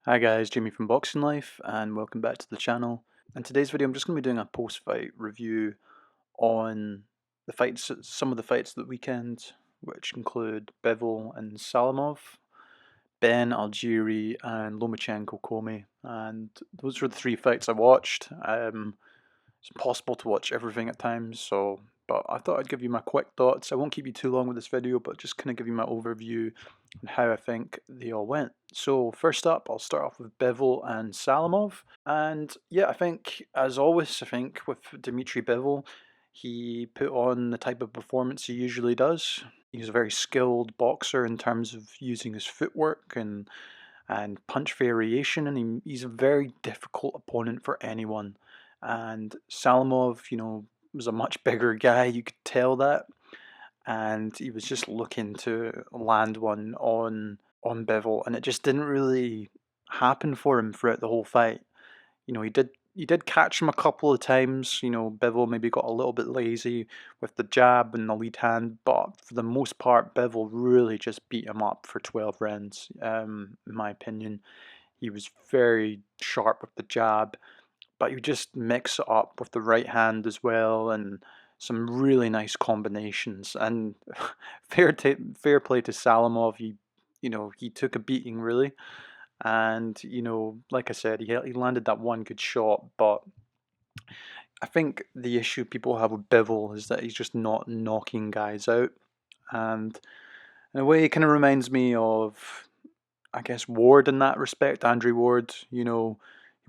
Hi guys, Jamie from Boxing Life and welcome back to the channel. In today's video I'm just going to be doing a post-fight review on the fights, some of the fights of the weekend, which include Bivol and Salamov, Benn, Algieri and Lomachenko, Commey, and those were the three fights I watched. It's impossible to watch everything at times, but I thought I'd give you my quick thoughts. I won't keep you too long with this video, but just kind of give you my overview and how I think they all went. So first up, I'll start off with Bivol and Salamov. And yeah, I think, as always, I think with Dmitry Bivol, he put on the type of performance he usually does. He's a very skilled boxer in terms of using his footwork and punch variation, and he's a very difficult opponent for anyone. And Salamov, was a much bigger guy, you could tell that, and he was just looking to land one on Bivol, and it just didn't really happen for him throughout the whole fight. He did catch him a couple of times. Bivol maybe got a little bit lazy with the jab and the lead hand, but for the most part, Bivol really just beat him up for 12 rounds. In my opinion, he was very sharp with the jab, but you just mix it up with the right hand as well, and some really nice combinations. And fair play to Salamov. He took a beating really, and like I said, he landed that one good shot, but I think the issue people have with Bivol is that he's just not knocking guys out, and in a way, it kind of reminds me of, I guess, Ward in that respect. Andrew Ward, he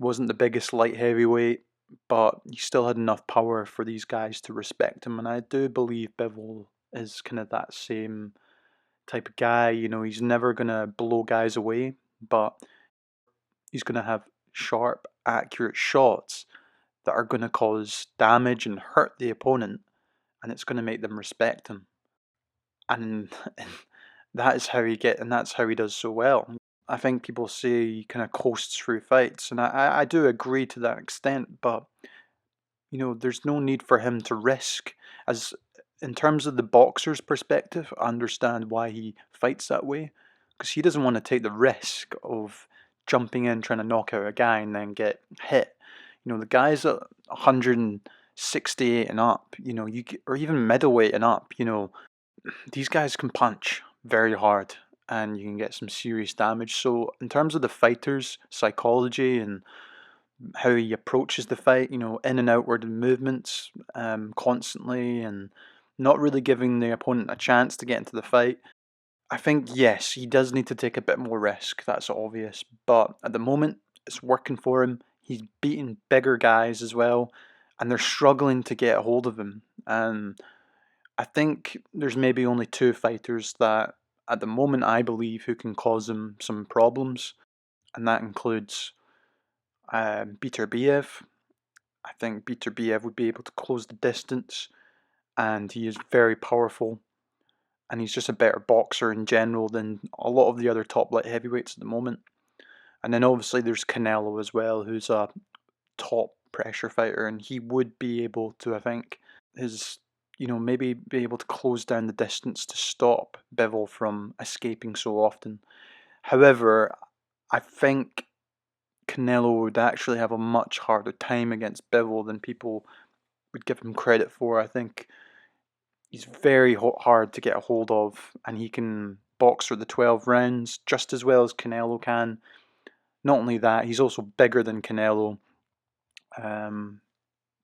wasn't the biggest light heavyweight, but he still had enough power for these guys to respect him, and I do believe Bivol is kind of that same type of guy. He's never gonna blow guys away, but he's gonna have sharp, accurate shots that are going to cause damage and hurt the opponent, and it's going to make them respect him. And that's how he does so well. I think people say he kind of coasts through fights, and I do agree to that extent, but there's no need for him to risk. As in terms of the boxer's perspective, I understand why he fights that way, because he doesn't want to take the risk of jumping in trying to knock out a guy and then get hit. The guys at 168 and up, or even middleweight and up, these guys can punch very hard and you can get some serious damage. So in terms of the fighter's psychology and how he approaches the fight, in and outward movements constantly, and not really giving the opponent a chance to get into the fight, I think, yes, he does need to take a bit more risk, that's obvious, but at the moment it's working for him. He's beating bigger guys as well, and they're struggling to get a hold of him. And I think there's maybe only two fighters that, at the moment, I believe, who can cause him some problems, and that includes Beterbiev. I think Beterbiev would be able to close the distance, and he is very powerful, and he's just a better boxer in general than a lot of the other top light heavyweights at the moment. And then obviously there's Canelo as well, who's a top pressure fighter, and he would be able to, I think, maybe be able to close down the distance to stop Bivol from escaping so often. However, I think Canelo would actually have a much harder time against Bivol than people would give him credit for. I think he's very hard to get a hold of, and he can box for the 12 rounds just as well as Canelo can. Not only that, he's also bigger than Canelo.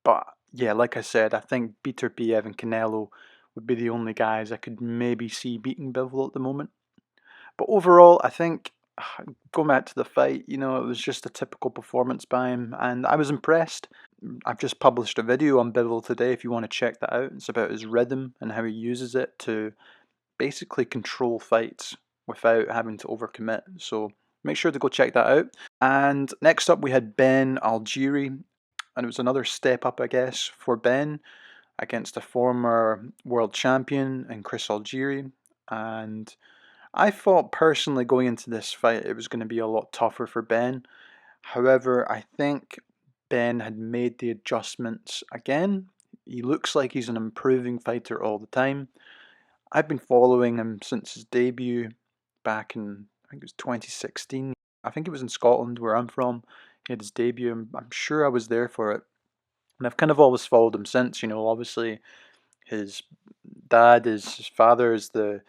But yeah, like I said, I think Beterbiev and Canelo would be the only guys I could maybe see beating Bivol at the moment. But overall, I think, going back to the fight, it was just a typical performance by him, and I was impressed. I've just published a video on Bivol today if you want to check that out. It's about his rhythm and how he uses it to basically control fights without having to overcommit. So make sure to go check that out. And next up we had Benn Algieri, and it was another step up, I guess, for Benn against a former world champion and Chris Algieri. And I thought personally going into this fight it was going to be a lot tougher for Benn. However, I think Benn had made the adjustments again. He looks like he's an improving fighter all the time. I've been following him since his debut back in, I think it was 2016. I think it was in Scotland where I'm from. He had his debut. I'm sure I was there for it. And I've kind of always followed him since, obviously his his father is the,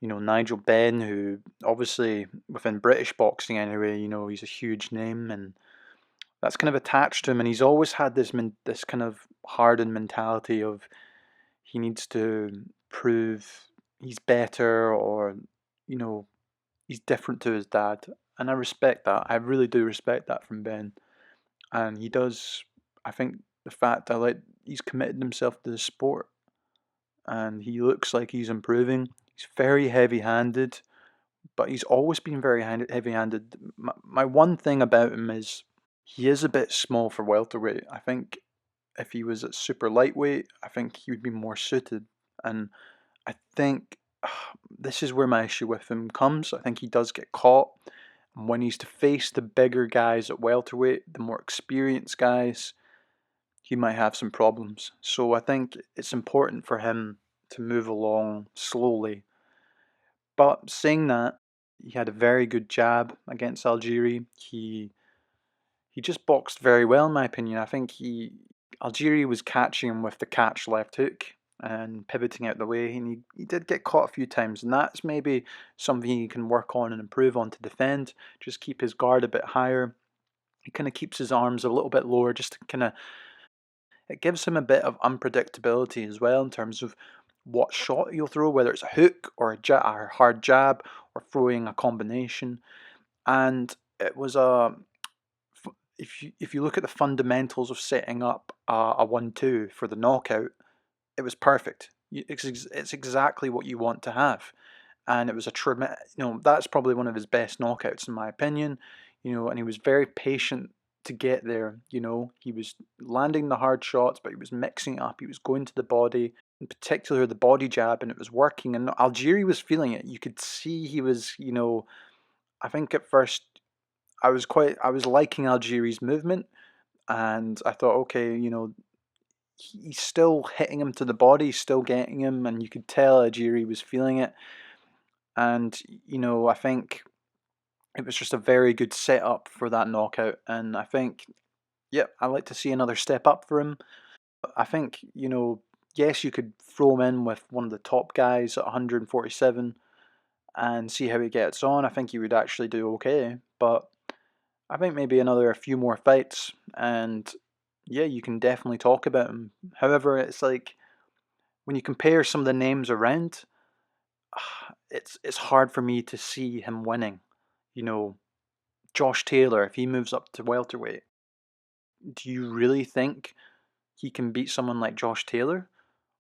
Nigel Benn, who obviously within British boxing anyway, he's a huge name, and that's kind of attached to him, and he's always had this kind of hardened mentality of he needs to prove he's better, or you know he's different to his dad, and I respect that. I really do respect that from Ben, and he does. I think the fact that he's committed himself to the sport, and he looks like he's improving. He's very heavy-handed, but he's always been very heavy-handed. My one thing about him is he is a bit small for welterweight. I think if he was at super lightweight, I think he would be more suited. And I think this is where my issue with him comes. I think he does get caught. And when he's to face the bigger guys at welterweight, the more experienced guys, he might have some problems. So I think it's important for him to move along slowly. But saying that, he had a very good jab against Algieri. He just boxed very well, in my opinion. I think Algieri was catching him with the catch left hook and pivoting out the way, and he did get caught a few times, and that's maybe something he can work on and improve on to defend. Just keep his guard a bit higher. He kind of keeps his arms a little bit lower, just to kind of it gives him a bit of unpredictability as well in terms of what shot he'll throw, whether it's a hook or a hard jab or throwing a combination. And it was a if you look at the fundamentals of setting up a 1-2 for the knockout, it was perfect. It's exactly what you want to have, and it was a tremendous. That's probably one of his best knockouts in my opinion. And he was very patient to get there. He was landing the hard shots, but he was mixing it up. He was going to the body, in particular the body jab, and it was working. And Algieri was feeling it. You could see he was. I think at first I was liking Algieri's movement, and I thought, okay, he's still hitting him to the body, still getting him, and you could tell Algieri was feeling it. And I think it was just a very good setup for that knockout, and I think, yep, I like to see another step up for him. I think, yes, you could throw him in with one of the top guys at 147 and see how he gets on. I think he would actually do okay, but I think maybe a few more fights, and yeah, you can definitely talk about him. However, it's like when you compare some of the names around, it's hard for me to see him winning. Josh Taylor, if he moves up to welterweight, do you really think he can beat someone like Josh Taylor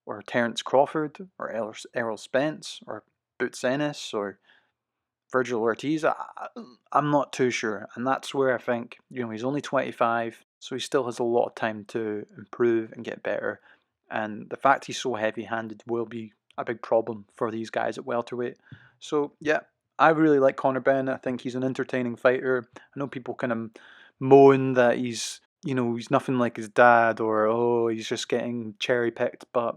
or Terence Crawford or Errol Spence or Boots Ennis or Virgil Ortiz? I'm not too sure, and that's where I think he's only 25, so he still has a lot of time to improve and get better. And the fact he's so heavy-handed will be a big problem for these guys at welterweight. So yeah, I really like Conor Benn. I think he's an entertaining fighter. I know people kind of moan that he's nothing like his dad, or oh, he's just getting cherry picked, but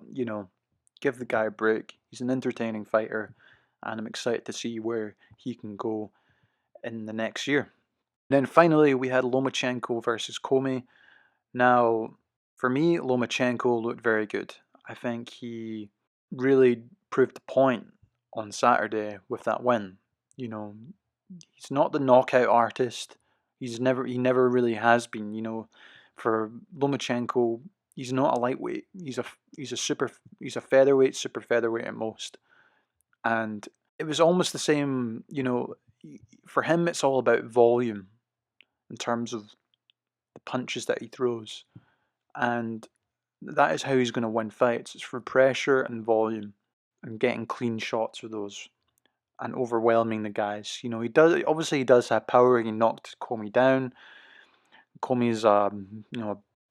give the guy a break. He's an entertaining fighter, and I'm excited to see where he can go in the next year. Then finally, we had Lomachenko versus Commey. Now, for me, Lomachenko looked very good. I think he really proved the point on Saturday with that win. He's not the knockout artist. He never really has been. For Lomachenko, he's not a lightweight. He's a featherweight, super featherweight at most. And it was almost the same, for him it's all about volume in terms of the punches that he throws. And that is how he's going to win fights. It's for pressure and volume and getting clean shots with those and overwhelming the guys. He does have power. He knocked Commey down. Commey's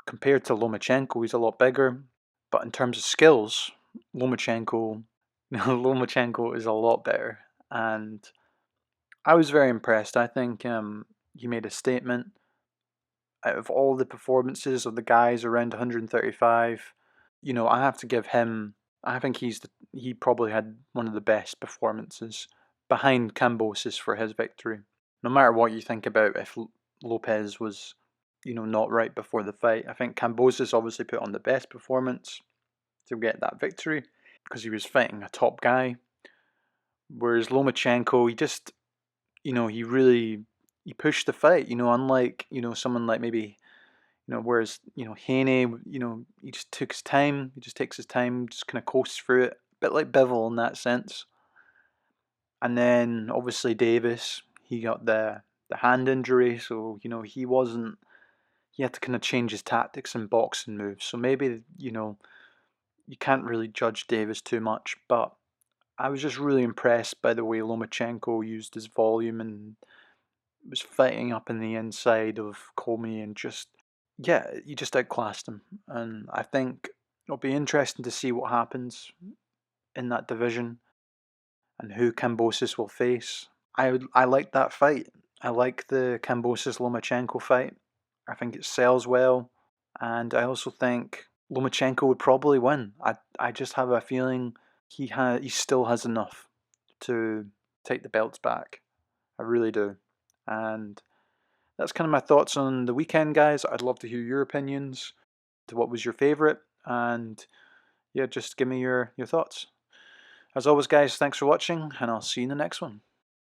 compared to Lomachenko, he's a lot bigger. But in terms of skills, Lomachenko Lomachenko is a lot better, and I was very impressed. I think he made a statement. Out of all the performances of the guys around 135, I have to give him. I think he probably had one of the best performances behind Kambosis for his victory. no matter what you think about if Lopez was, not right before the fight, I think Kambosos obviously put on the best performance to get that victory because he was fighting a top guy. Whereas Lomachenko, he just, he pushed the fight, unlike, someone like maybe, whereas, Haney, he just took his time, he just takes his time, just kind of coasts through it, a bit like Bivol in that sense. And then obviously Davis, he got the hand injury, so he had to kind of change his tactics and boxing moves. So maybe you can't really judge Davis too much, but I was just really impressed by the way Lomachenko used his volume and was fighting up in the inside of Commey and just, yeah, he just outclassed him. And I think it'll be interesting to see what happens in that division and who Kambosos will face. I like that fight. I like the Kambosos Lomachenko fight. I think it sells well, and I also think Lomachenko would probably win. I just have a feeling he still has enough to take the belts back. I really do. And that's kind of my thoughts on the weekend, guys. I'd love to hear your opinions. To what was your favorite? And yeah, just give me your thoughts. As always, guys, thanks for watching, and I'll see you in the next one.